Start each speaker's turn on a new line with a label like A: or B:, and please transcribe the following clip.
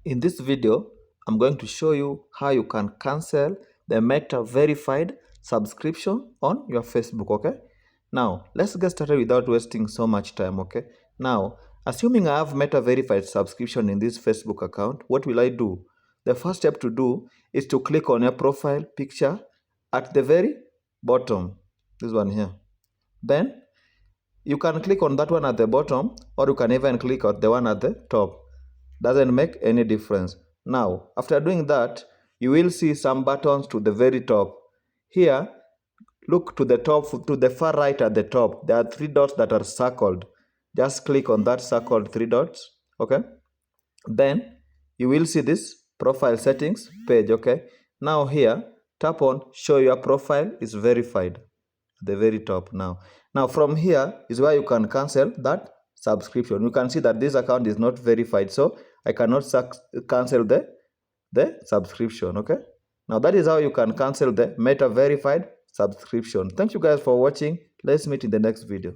A: In this video, I'm going to show you how you can cancel the Meta verified subscription on your Facebook, okay? Now, let's get started without wasting so much time, okay? Now, assuming I have Meta verified subscription in this Facebook account, what will I do? The first step to do is to click on your profile picture at the very bottom, this one here. Then, you can click on that one at the bottom, or you can even click on the one at the top. Doesn't make any difference. Now, after doing that, you will see some buttons to the very top. Here, look to the top, to the far right at the top. There are three dots that are circled. Just click on that circled three dots, okay? Then, you will see this profile settings page, okay? Now here, tap on show your profile is verified at the very top now. Now from here is where you can cancel that subscription. You can see that this account is not verified, so I cannot cancel the subscription, okay? Now that is how you can cancel the Meta verified subscription. Thank you guys for watching. Let's meet in the next video.